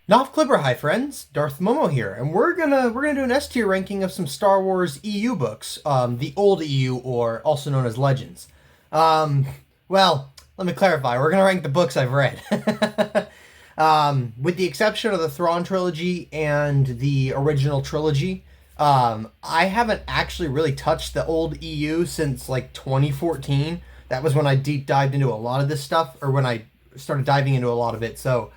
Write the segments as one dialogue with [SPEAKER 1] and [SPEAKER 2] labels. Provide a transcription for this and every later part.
[SPEAKER 1] Nof Clipper, hi friends, Darth Momo here, and we're gonna do an S tier ranking of some Star Wars EU books, the old EU, or also known as Legends. Um, well, let me clarify. We're gonna rank the books I've read, with the exception of the Thrawn trilogy and the original trilogy. I haven't actually really touched the old EU since like 2014. That was when I deep dived into a lot of this stuff, or when I started diving into a lot of it. So.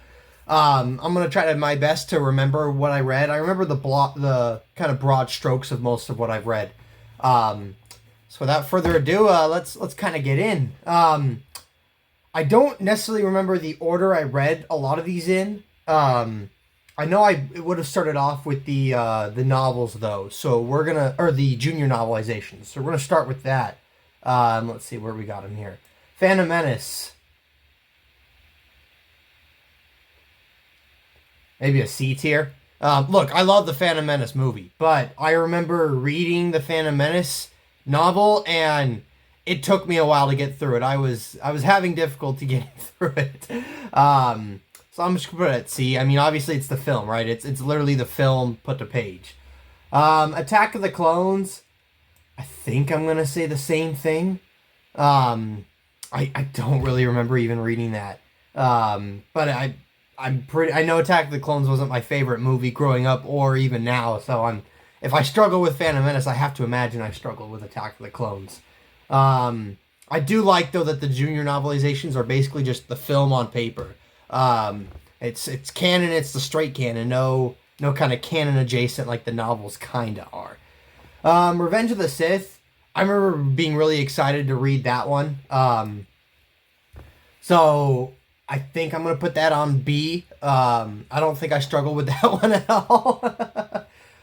[SPEAKER 1] I'm gonna try to my best to remember what I read. I remember the kind of broad strokes of most of what I've read. Um, so without further ado, let's kind of get in. I don't necessarily remember the order I read a lot of these in. I know I would have started off with the novels though, so we're gonna or the junior novelizations. So we're gonna start with that. Let's see where we got them here. Phantom Menace. Maybe a C tier. Look, I love the Phantom Menace movie, but I remember reading the Phantom Menace novel, and it took me a while to get through it. I was having difficulty getting through it. So I'm just gonna put it at C. I mean, obviously it's the film, right? It's literally the film put to page. Attack of the Clones. I think I'm gonna say the same thing. Um, I don't really remember even reading that. But I know Attack of the Clones wasn't my favorite movie growing up or even now, so if I struggle with Phantom Menace, I have to imagine I struggled with Attack of the Clones. I do like though that the junior novelizations are basically just the film on paper. It's canon, it's the straight canon, no kind of canon adjacent like the novels kinda are. Revenge of the Sith. I remember being really excited to read that one. So I think I'm gonna put that on B. I don't think I struggled with that one at all.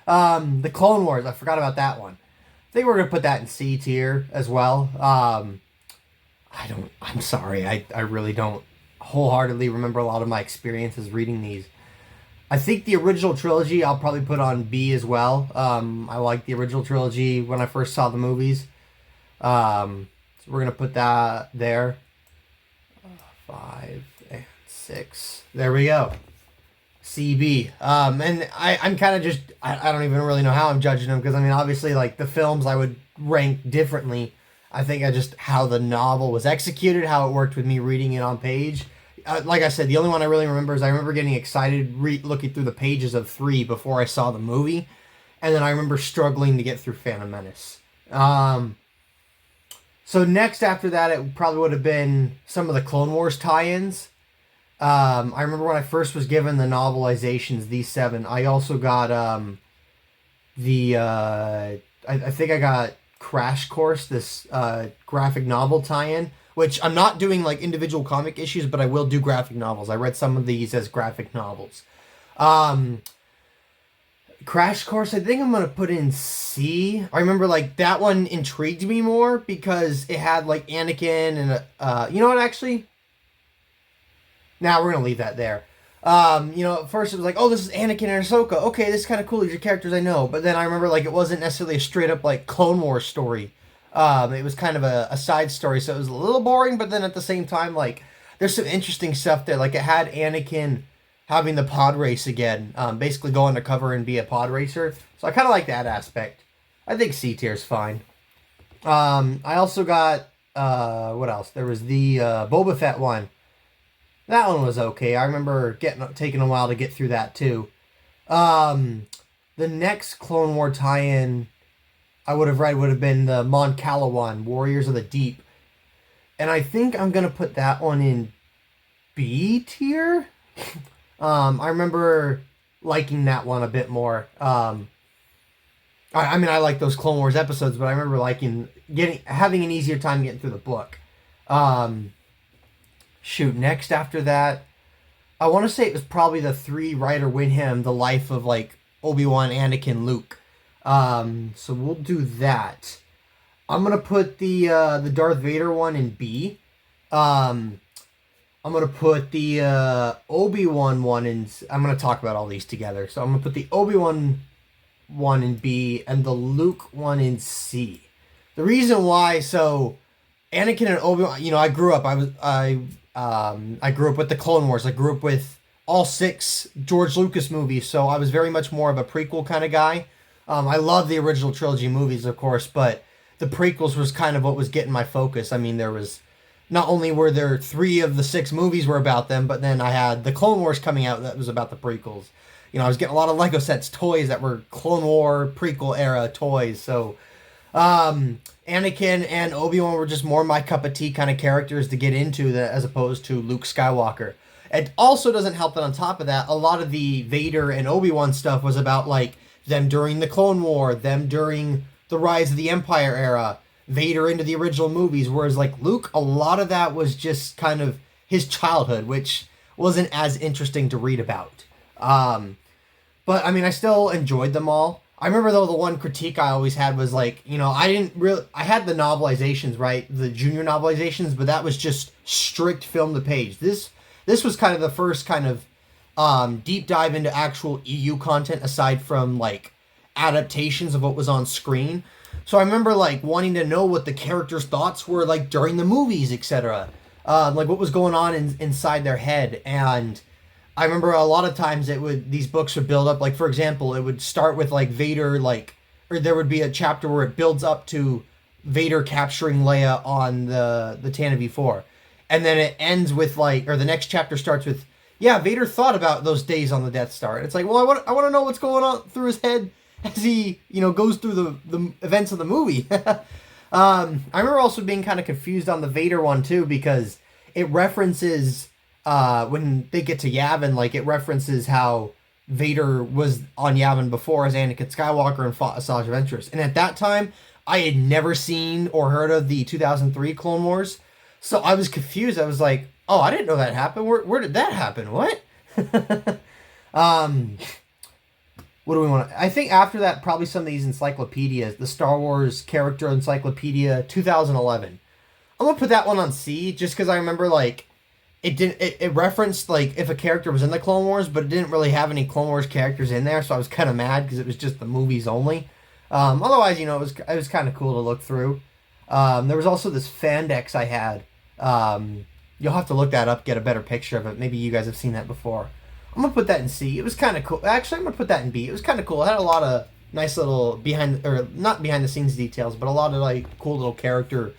[SPEAKER 1] The Clone Wars, I forgot about that one. I think we're gonna put that in C tier as well. I don't. I'm sorry. I really don't wholeheartedly remember a lot of my experiences reading these. I think the original trilogy I'll probably put on B as well. I like the original trilogy when I first saw the movies. So we're gonna put that there. 5 and 6. There we go. CB. And I'm kind of just I don't even really know how I'm judging them because I mean obviously like the films I would rank differently. I think I just how the novel was executed, how it worked with me reading it on page. Like I said, the only one I really remember is I remember getting excited looking through the pages of 3 before I saw the movie, and then I remember struggling to get through Phantom Menace. So next after that, it probably would have been some of the Clone Wars tie-ins. I remember when I first was given the novelizations, these 7. I also got I think I got Crash Course, this graphic novel tie-in, which I'm not doing like individual comic issues, but I will do graphic novels. I read some of these as graphic novels. Um, Crash Course, I think I'm gonna put in C. I remember like that one intrigued me more because it had like Anakin and you know what actually? Now we're gonna leave that there. At first it was like, oh, this is Anakin and Ahsoka. Okay, this is kind of cool. These are characters I know. But then I remember like it wasn't necessarily a straight up like Clone Wars story. It was kind of a side story, so it was a little boring. But then at the same time, like there's some interesting stuff there. Like it had Anakin having the pod race again, basically go undercover and be a pod racer. So I kind of like that aspect. I think C tier is fine. I also got what else? There was the Boba Fett one. That one was okay. I remember taking a while to get through that too. Um, the next Clone War tie-in I would have read would have been the Mon Cala one, Warriors of the Deep, and I think I'm gonna put that one in B tier. I remember liking that one a bit more. I mean, I like those Clone Wars episodes, but I remember liking having an easier time getting through the book. Um, Shoot, next after that, I want to say it was probably the 3 Rider Winham, the life of like Obi-Wan, Anakin, Luke. So we'll do that. I'm gonna put the Darth Vader one in B. Um, I'm gonna put the Obi-Wan one in. I'm gonna talk about all these together. So I'm gonna put the Obi-Wan one in B and the Luke one in C. The reason why, so Anakin and Obi-Wan, I grew up. I grew up with the Clone Wars. I grew up with all six George Lucas movies, so I was very much more of a prequel kind of guy. I love the original trilogy movies, of course, but the prequels was kind of what was getting my focus. I mean, there was not only were there three of the six movies were about them, but then I had the Clone Wars coming out that was about the prequels. You know, I was getting a lot of Lego sets, toys that were Clone War prequel era toys. So, Anakin and Obi-Wan were just more my cup of tea kind of characters to get into as opposed to Luke Skywalker. It also doesn't help that on top of that, a lot of the Vader and Obi-Wan stuff was about like them during the Clone War, them during the Rise of the Empire era, Vader into the original movies, whereas like Luke, a lot of that was just kind of his childhood, which wasn't as interesting to read about. But I mean, I still enjoyed them all. I remember though the one critique I always had was like, you know, I had the novelizations, right? The junior novelizations, but that was just strict film to page. This was kind of the first kind of deep dive into actual EU content aside from like adaptations of what was on screen. So I remember like wanting to know what the characters' thoughts were like during the movies, etc. Like what was going on inside their head. And I remember a lot of times these books would build up, like for example, it would start with like Vader, like, or there would be a chapter where it builds up to Vader capturing Leia on the Tantive IV. And then it ends with like, or the next chapter starts with, yeah, Vader thought about those days on the Death Star. And it's like, well, I want to know what's going on through his head as he, you know, goes through the events of the movie. I remember also being kind of confused on the Vader one too, because it references, when they get to Yavin, like it references how Vader was on Yavin before as Anakin Skywalker and fought Asajj Ventress. And at that time, I had never seen or heard of the 2003 Clone Wars. So I was confused. I was like, oh, I didn't know that happened. Where did that happen? What? What do we want to... I think after that, probably some of these encyclopedias, the Star Wars Character Encyclopedia 2011. I'm going to put that one on C just because I remember, like, it referenced, like, if a character was in the Clone Wars, but it didn't really have any Clone Wars characters in there, so I was kind of mad because it was just the movies only. Otherwise, you know, it was kind of cool to look through. There was also this Fandex I had. You'll have to look that up, get a better picture of it. Maybe you guys have seen that before. I'm going to put that in C. It was kind of cool. Actually, I'm going to put that in B. It was kind of cool. It had a lot of nice little not behind the scenes details, but a lot of like cool little character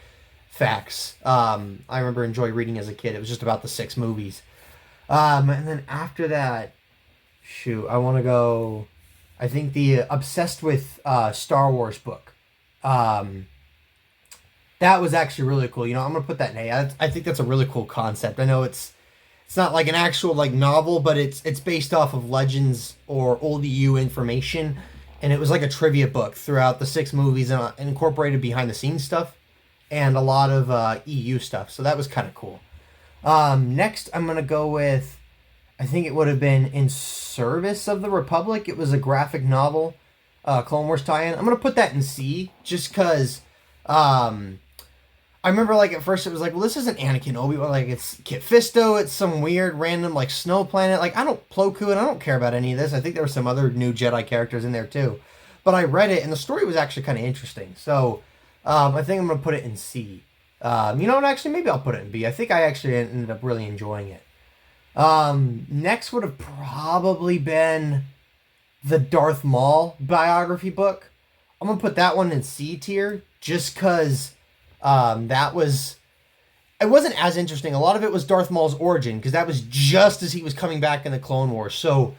[SPEAKER 1] facts. I remember enjoying reading as a kid. It was just about the 6 movies. And then after that, shoot, I want to go, I think the Obsessed with Star Wars book. That was actually really cool. You know, I'm going to put that in A. I think that's a really cool concept. I know it's not like an actual like novel, but it's based off of legends or old EU information. And it was like a trivia book throughout the 6 movies and incorporated behind the scenes stuff and a lot of EU stuff. So that was kind of cool. Next, I'm going to go with, I think it would have been In Service of the Republic. It was a graphic novel, Clone Wars tie-in. I'm going to put that in C just because... I remember, like, at first it was like, well, this isn't Anakin Obi-Wan. Like, it's Kit Fisto. It's some weird, random, like, snow planet. Like, Plo Koon, I don't care about any of this. I think there were some other new Jedi characters in there, too. But I read it, and the story was actually kind of interesting. So, I think I'm going to put it in C. You know what, actually, maybe I'll put it in B. I think I actually ended up really enjoying it. Next would have probably been the Darth Maul biography book. I'm going to put that one in C tier, just because... it wasn't as interesting. A lot of it was Darth Maul's origin, because that was just as he was coming back in the Clone Wars. So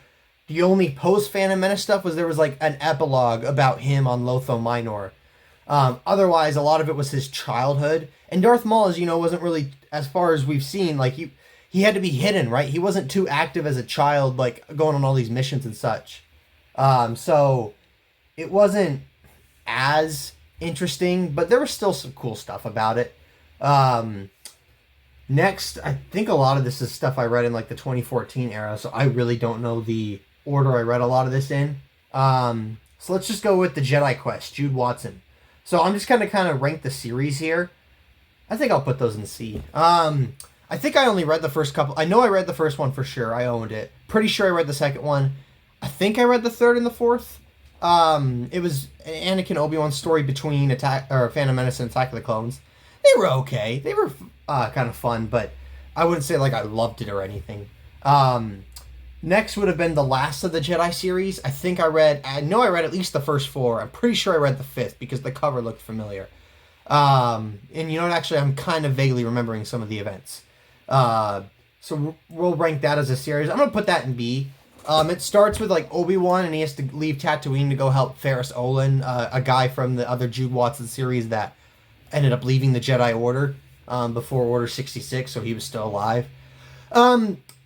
[SPEAKER 1] the only post-Phantom Menace stuff was there was like an epilogue about him on Lotho Minor. Otherwise, a lot of it was his childhood. And Darth Maul, as you know, wasn't really, as far as we've seen, like he had to be hidden, right? He wasn't too active as a child, like going on all these missions and such. So it wasn't as interesting, but there was still some cool stuff about it. Next, I think a lot of this is stuff I read in like the 2014 era, so I really don't know the order I read a lot of this in. So let's just go with the Jedi Quest, Jude Watson. So I'm just gonna kind of rank the series here. I think I'll put those in C. I think I only read the first couple. I know I read the first one for sure. I owned it. Pretty sure I read the second one. I think I read the third and the fourth. It was Anakin Obi-Wan story between Phantom Menace and Attack of the Clones. They were okay. They were kind of fun, but I wouldn't say like I loved it or anything. Next would have been the Last of the Jedi series. I know I read at least the first four. I'm pretty sure I read the fifth because the cover looked familiar. And you know what, actually, I'm kind of vaguely remembering some of the events. So we'll rank that as a series. I'm going to put that in B. It starts with like Obi-Wan and he has to leave Tatooine to go help Ferris Olin, a guy from the other Jude Watson series that ended up leaving the Jedi Order before Order 66, so he was still alive.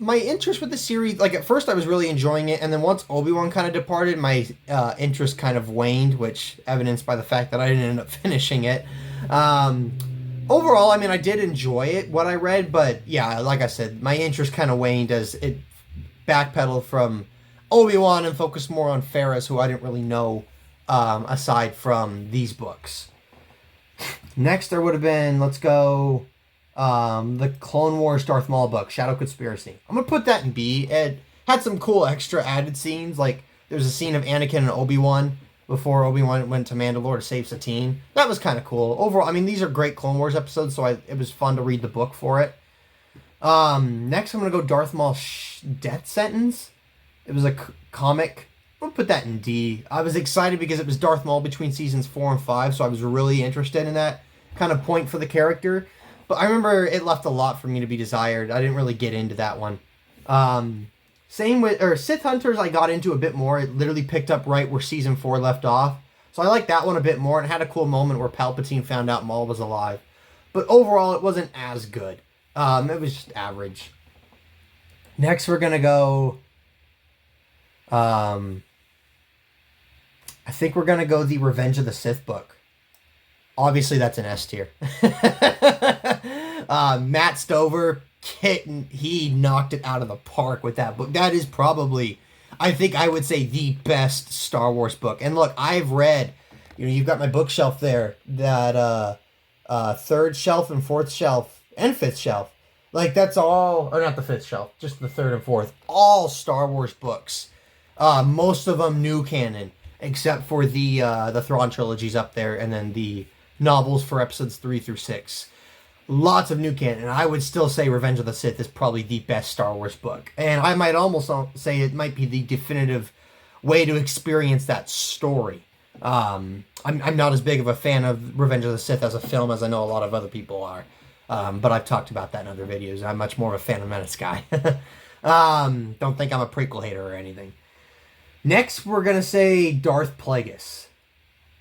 [SPEAKER 1] My interest with the series, like at first I was really enjoying it, and then once Obi-Wan kind of departed, my interest kind of waned, which evidenced by the fact that I didn't end up finishing it. Overall, I mean, I did enjoy it, what I read, but yeah, like I said, my interest kind of waned as it backpedaled from Obi-Wan and focused more on Ferris, who I didn't really know aside from these books. Next, there would have been, let's go, the Clone Wars Darth Maul book, Shadow Conspiracy. I'm going to put that in B. It had some cool extra added scenes, like there's a scene of Anakin and Obi-Wan before Obi-Wan went to Mandalore to save Satine. That was kind of cool. Overall, I mean, these are great Clone Wars episodes, so it was fun to read the book for it. Next, I'm going to go Darth Maul Death Sentence. It was a comic. I'm going to put that in D. I was excited because it was Darth Maul between seasons 4 and 5, so I was really interested in that kind of point for the character. But I remember it left a lot for me to be desired. I didn't really get into that one. Same with Sith Hunters, I got into a bit more. It literally picked up right where season 4 left off. So I liked that one a bit more, and it had a cool moment where Palpatine found out Maul was alive. But overall, it wasn't as good. It was just average. Next, we're going to go... I think we're going to go the Revenge of the Sith book. Obviously, that's an S tier. Matt Stover, he knocked it out of the park with that book. That is probably, I think I would say, the best Star Wars book. And look, I've read, you've got my bookshelf there, that third shelf and fourth shelf and fifth shelf. Like, that's all, or not the fifth shelf, just the third and fourth. All Star Wars books. Most of them new canon, except for the Thrawn trilogies up there, and then the novels for episodes 3 through 6. Lots of new canon, and I would still say Revenge of the Sith is probably the best Star Wars book. And I might almost say it might be the definitive way to experience that story. I'm not as big of a fan of Revenge of the Sith as a film as I know a lot of other people are. But I've talked about that in other videos. I'm much more of a Phantom Menace guy. Don't think I'm a prequel hater or anything. Next, we're going to say Darth Plagueis.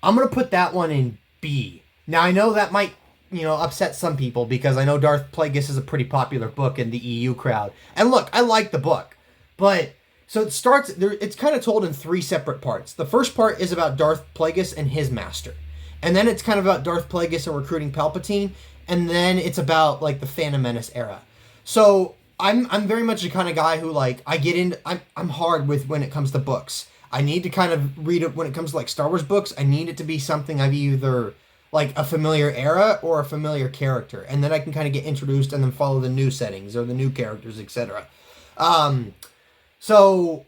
[SPEAKER 1] I'm going to put that one in B. Now, I know that might, upset some people because I know Darth Plagueis is a pretty popular book in the EU crowd. And look, I like the book. But, so it starts, it's kind of told in 3 separate parts. The first part is about Darth Plagueis and his master. And then it's kind of about Darth Plagueis and recruiting Palpatine. And then it's about, like, the Phantom Menace era. So, I'm very much the kind of guy who, like, I'm hard with when it comes to books. I need to kind of read it when it comes to, like, Star Wars books. I need it to be something I've either, like, a familiar era or a familiar character. And then I can kind of get introduced and then follow the new settings or the new characters, etc. So,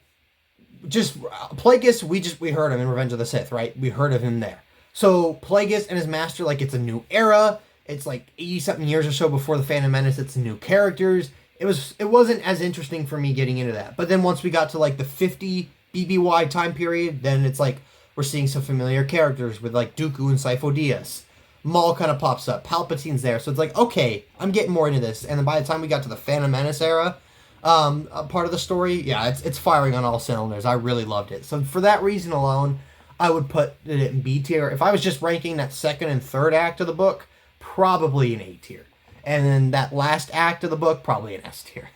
[SPEAKER 1] just, Plagueis, we heard him in Revenge of the Sith, right? We heard of him there. So, Plagueis and his master, like, it's a new era. It's, like, 80-something years or so before the Phantom Menace. It's new characters. It wasn't as interesting for me getting into that. But then once we got to, like, the 50 BBY time period, then it's like we're seeing some familiar characters with, like, Dooku and Sifo Dyas. Maul kind of pops up. Palpatine's there. So it's like, okay, I'm getting more into this. And then by the time we got to the Phantom Menace era, a part of the story, yeah, it's firing on all cylinders. I really loved it. So for that reason alone, I would put it in B tier. If I was just ranking that second and third act of the book, probably an A tier. And then that last act of the book, probably an S tier.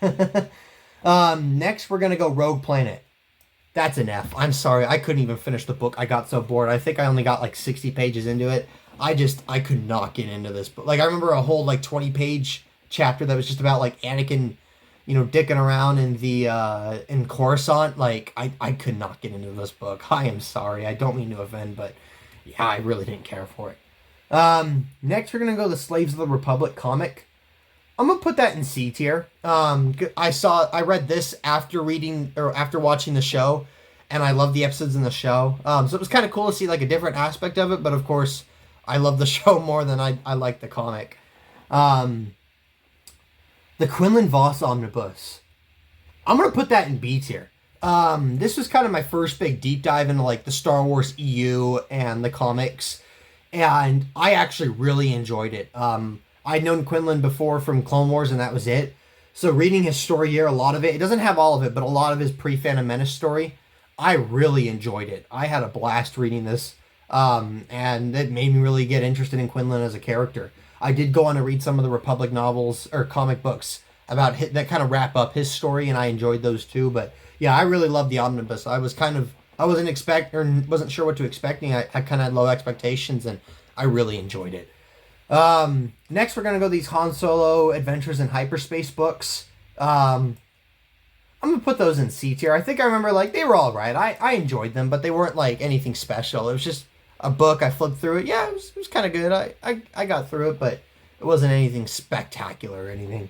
[SPEAKER 1] Next, we're going to go Rogue Planet. That's an F. I'm sorry. I couldn't even finish the book. I got so bored. I think I only got like 60 pages into it. I could not get into this book. Like, I remember a whole like 20-page chapter that was just about like Anakin, dicking around in Coruscant. Like, I could not get into this book. I am sorry. I don't mean to offend, but yeah, I really didn't care for it. Next, we're going to go the Slaves of the Republic comic. I'm going to put that in C tier. I read this after watching the show, and I love the episodes in the show. So it was kind of cool to see like a different aspect of it, but of course, I love the show more than I like the comic. The Quinlan Voss Omnibus. I'm gonna put that in B tier. This was kind of my first big deep dive into like the Star Wars EU and the comics, and I actually really enjoyed it. I'd known Quinlan before from Clone Wars, and that was it. So reading his story here, a lot of it doesn't have all of it, but a lot of his pre-Phantom Menace story, I really enjoyed it. I had a blast reading this, and it made me really get interested in Quinlan as a character. I did go on to read some of the Republic novels or comic books about that kind of wrap up his story, and I enjoyed those too. But yeah, I really loved the omnibus. I wasn't sure what to expecting. I kind of had low expectations, and I really enjoyed it. Next, we're gonna go these Han Solo Adventures in Hyperspace books. I'm gonna put those in C tier. I think I remember like they were all right. I enjoyed them, but they weren't like anything special. It was just a book. I flipped through it. Yeah, it was kind of good. I got through it, but it wasn't anything spectacular or anything.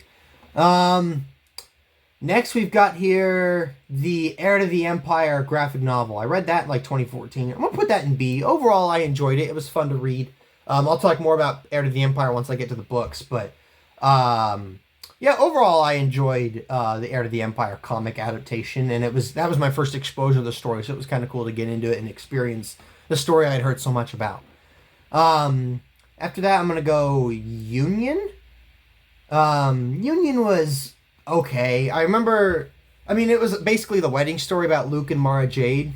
[SPEAKER 1] Next we've got here the Heir to the Empire graphic novel. I read that in like 2014. I'm gonna put that in B. Overall, I enjoyed it. It was fun to read. I'll talk more about Heir to the Empire once I get to the books, but yeah, overall I enjoyed the Heir to the Empire comic adaptation, and that was my first exposure to the story, so it was kind of cool to get into it and experience the story I'd heard so much about. After that, I'm gonna go Union. Union was okay. I remember, I mean, it was basically the wedding story about Luke and Mara Jade.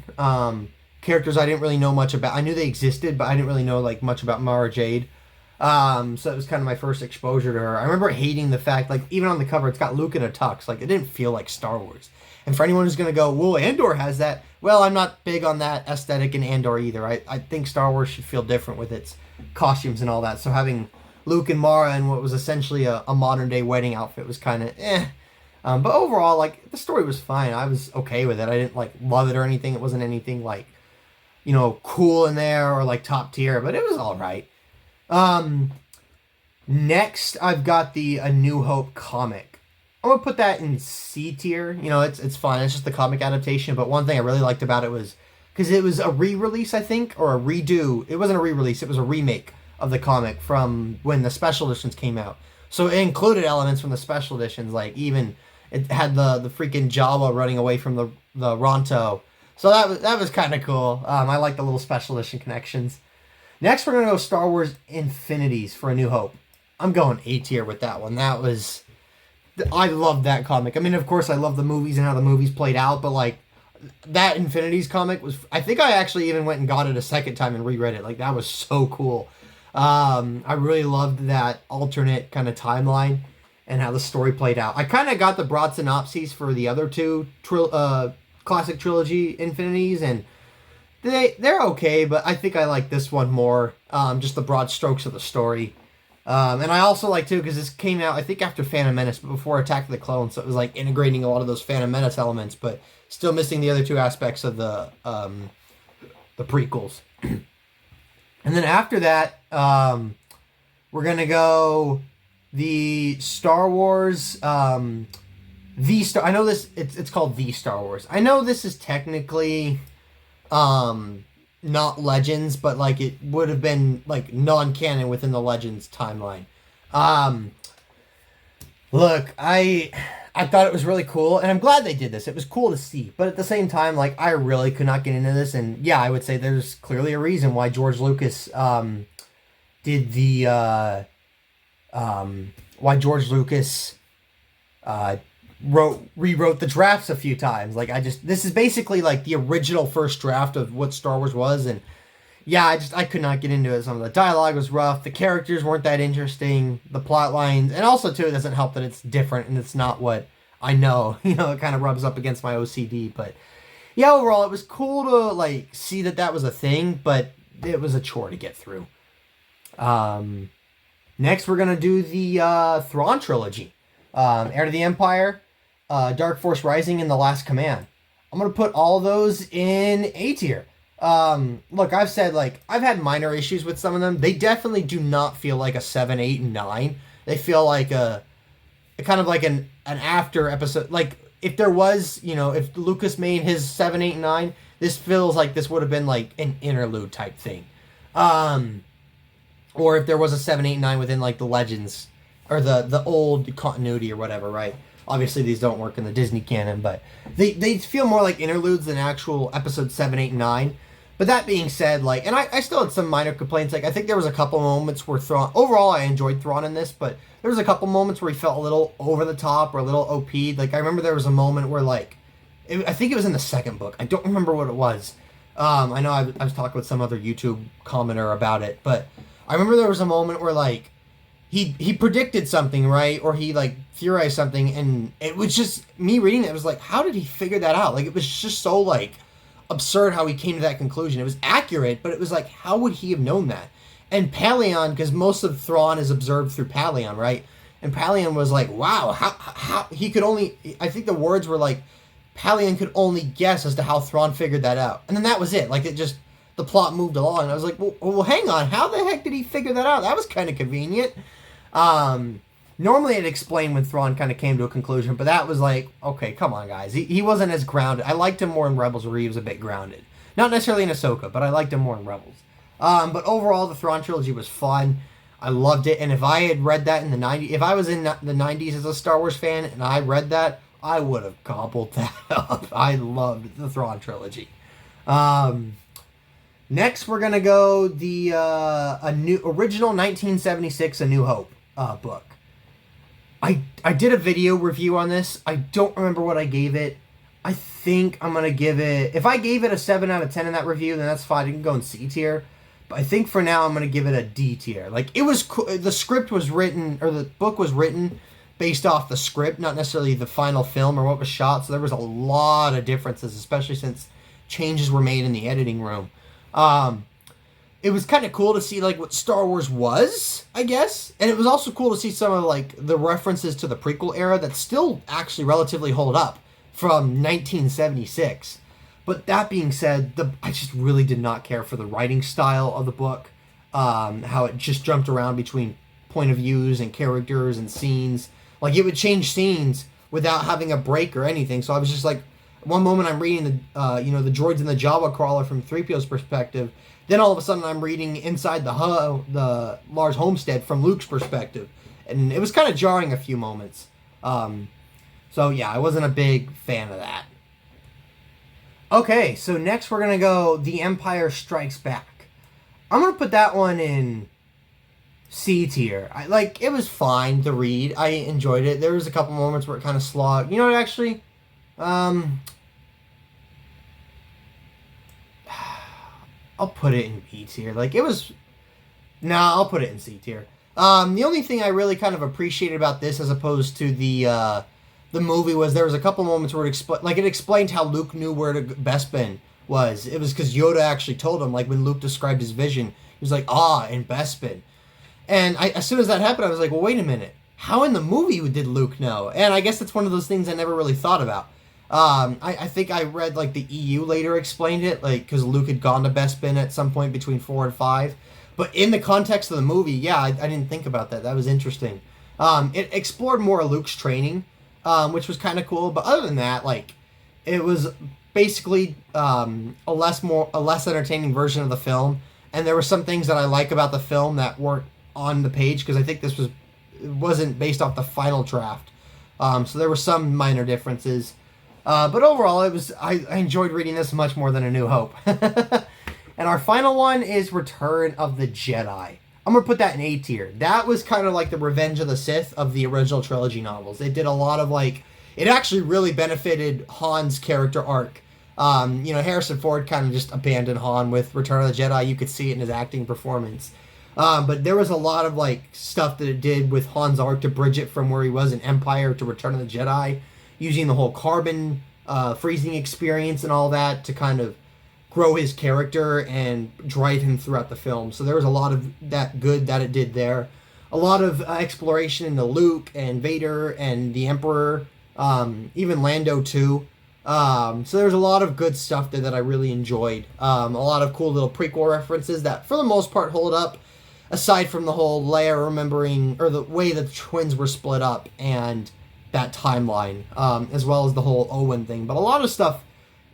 [SPEAKER 1] Characters I didn't really know much about. I knew they existed, but I didn't really know like much about Mara Jade. So it was kind of my first exposure to her. I remember hating the fact, like, even on the cover, it's got Luke in a tux. Like, it didn't feel like Star Wars. And for anyone who's going to go, well, Andor has that. Well, I'm not big on that aesthetic in Andor either. I think Star Wars should feel different with its costumes and all that. So having Luke and Mara in what was essentially a modern day wedding outfit was kind of eh. But overall, like, the story was fine. I was okay with it. I didn't, like, love it or anything. It wasn't anything, like, you know, cool in there or, like, top tier. But it was all right. Next, I've got the A New Hope comic. I'm gonna put that in C tier. You know, it's fine. It's just the comic adaptation. But one thing I really liked about it was because it was a re-release, I think, or a redo. It wasn't a re-release. It was a remake of the comic from when the special editions came out. So it included elements from the special editions, like even it had the freaking Jawa running away from the Ronto. So that was kind of cool. I like the little special edition connections. Next, we're gonna go Star Wars Infinities for A New Hope. I'm going A tier with that one. I loved that comic. I mean, of course, I love the movies and how the movies played out, but like that Infinities comic was. I think I actually even went and got it a second time and reread it. Like that was so cool. I really loved that alternate kind of timeline and how the story played out. I kind of got the broad synopses for the other two classic trilogy Infinities, and they're okay, but I think I like this one more. Just the broad strokes of the story. And I also like, too, because this came out, I think, after Phantom Menace, but before Attack of the Clones, so it was, like, integrating a lot of those Phantom Menace elements, but still missing the other two aspects of the prequels. And then after that, we're going to go the Star Wars, I know this, it's called The Star Wars. I know this is technically, not Legends, but like it would have been like non-canon within the Legends timeline. Look, I thought it was really cool, and I'm glad they did this. It was cool to see, but at the same time, like I really could not get into this, and yeah, I would say there's clearly a reason why George Lucas did the why George Lucas rewrote the drafts a few times. Like this is basically like the original first draft of what Star Wars was, and yeah, I could not get into it. Some of the dialogue was rough, the characters weren't that interesting, the plot lines, and also too, it doesn't help that it's different and it's not what I know. You know, it kind of rubs up against my OCD, but yeah, overall it was cool to like see that was a thing, but it was a chore to get through. Next we're gonna do the Thrawn trilogy. Heir to the Empire, Dark Force Rising, and The Last Command. I'm going to put all those in A tier. Look, I've said, like, I've had minor issues with some of them. They definitely do not feel like a 7, 8, and 9. They feel like a kind of like an after episode. Like, if there was, you know, if Lucas made his 7, 8, and 9, this feels like this would have been like an interlude type thing. Or if there was a 7, 8, and 9 within, like, the Legends, or the old continuity or whatever, right? Obviously, these don't work in the Disney canon, but they feel more like interludes than actual episodes 7, 8, and 9. But that being said, like, and I still had some minor complaints. Like, I think there was a couple moments where Thrawn, overall, I enjoyed Thrawn in this, but there was a couple moments where he felt a little over the top or a little OP'd. Like, I remember there was a moment where, like, I think it was in the second book. I don't remember what it was. I know I was talking with some other YouTube commenter about it, but I remember there was a moment where, like, he predicted something, right? Or he, like, theorized something, and it was just, me reading it was like, how did he figure that out? Like, it was just so, like, absurd how he came to that conclusion. It was accurate, but it was like, how would he have known that? And Paleon, because most of Thrawn is observed through Paleon, right? And Paleon was like, wow, how he could only, I think the words were like, Paleon could only guess as to how Thrawn figured that out. And then that was it. Like, it just, the plot moved along. And I was like, well, hang on. How the heck did he figure that out? That was kind of convenient. Normally I'd explain when Thrawn kind of came to a conclusion, but that was like, okay, come on, guys. He wasn't as grounded. I liked him more in Rebels, where he was a bit grounded. Not necessarily in Ahsoka, but I liked him more in Rebels. But overall, the Thrawn trilogy was fun. I loved it, and if I had read that in the 90s, if I was in the 90s as a Star Wars fan and I read that, I would have gobbled that up. I loved the Thrawn trilogy. Next, we're gonna go the original 1976 A New Hope book. I did a video review on this. I don't remember what I gave it. I think I'm going to give it... If I gave it a 7 out of 10 in that review, then that's fine. You can go in C tier. But I think for now, I'm going to give it a D tier. Like, it was... The script was written... Or the book was written based off the script, not necessarily the final film or what was shot. So there was a lot of differences, especially since changes were made in the editing room. It was kind of cool to see, like, what Star Wars was, I guess. And it was also cool to see some of, like, the references to the prequel era that still actually relatively hold up from 1976. But that being said, I just really did not care for the writing style of the book. How it just jumped around between point of views and characters and scenes. Like, it would change scenes without having a break or anything. So I was just like, one moment I'm reading the droids in the Java crawler from 3PO's perspective. Then all of a sudden I'm reading inside the Lars Homestead from Luke's perspective. And it was kind of jarring a few moments. So yeah, I wasn't a big fan of that. Okay, so next we're going to go The Empire Strikes Back. I'm going to put that one in C tier. It was fine to read. I enjoyed it. There was a couple moments where it kind of slogged. You know what, actually? I'll put it in B tier. I'll put it in C tier. The only thing I really kind of appreciated about this as opposed to the movie was there was a couple moments where it explained how Luke knew where Bespin was. It was because Yoda actually told him, like, when Luke described his vision, he was like, in Bespin. And as soon as that happened, I was like, well, wait a minute. How in the movie did Luke know? And I guess that's one of those things I never really thought about. I think I read, like, the EU later explained it, like, because Luke had gone to Bespin at some point between 4 and 5. But in the context of the movie, yeah, I didn't think about that. That was interesting. It explored more of Luke's training, which was kind of cool. But other than that, like, it was basically a less entertaining version of the film. And there were some things that I like about the film that weren't on the page, because I think it wasn't based off the final draft. So there were some minor differences. But overall, I enjoyed reading this much more than A New Hope. And our final one is Return of the Jedi. I'm going to put that in A tier. That was kind of like the Revenge of the Sith of the original trilogy novels. It did a lot of, like... It actually really benefited Han's character arc. Harrison Ford kind of just abandoned Han with Return of the Jedi. You could see it in his acting performance. But there was a lot of, like, stuff that it did with Han's arc to bridge it from where he was in Empire to Return of the Jedi, using the whole carbon freezing experience and all that to kind of grow his character and drive him throughout the film. So there was a lot of that good that it did there. A lot of exploration into Luke and Vader and the Emperor, even Lando too. So there's a lot of good stuff there that I really enjoyed. A lot of cool little prequel references that for the most part hold up, aside from the whole Leia remembering, or the way the twins were split up and that timeline, as well as the whole Owen thing. But a lot of stuff,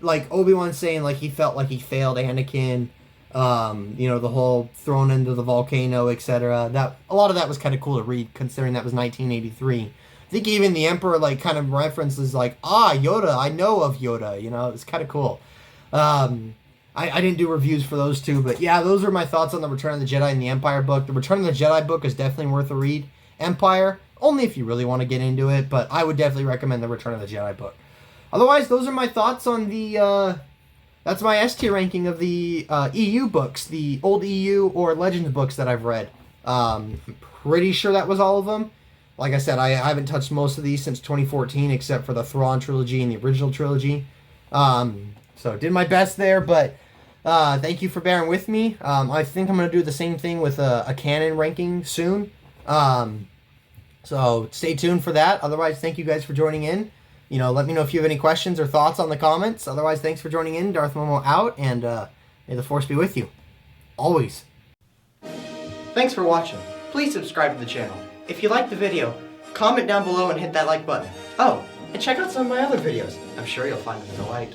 [SPEAKER 1] like Obi-Wan saying, like, he felt like he failed Anakin, the whole thrown into the volcano, etc. That a lot of that was kind of cool to read, considering that was 1983. think even the Emperor like kind of references like, Yoda, I know of Yoda, you know, it's kind of cool. I didn't do reviews for those two, but yeah, those are my thoughts on the Return of the Jedi and the Empire book. The Return of the Jedi book is definitely worth a read. Empire, only if you really want to get into it, but I would definitely recommend the Return of the Jedi book. Otherwise, those are my thoughts on the, that's my S tier ranking of the EU books, the old EU or Legends books that I've read. I'm pretty sure that was all of them. Like I said, I haven't touched most of these since 2014, except for the Thrawn trilogy and the original trilogy. So did my best there, but thank you for bearing with me. I think I'm going to do the same thing with a canon ranking soon. So stay tuned for that. Otherwise, thank you guys for joining in. You know, let me know if you have any questions or thoughts on the comments. Otherwise, thanks for joining in. Darth Momo out, and may the Force be with you. Always. Thanks for watching. Please subscribe to the channel. If you liked the video, comment down below and hit that like button. Oh, and check out some of my other videos. I'm sure you'll find them in the light.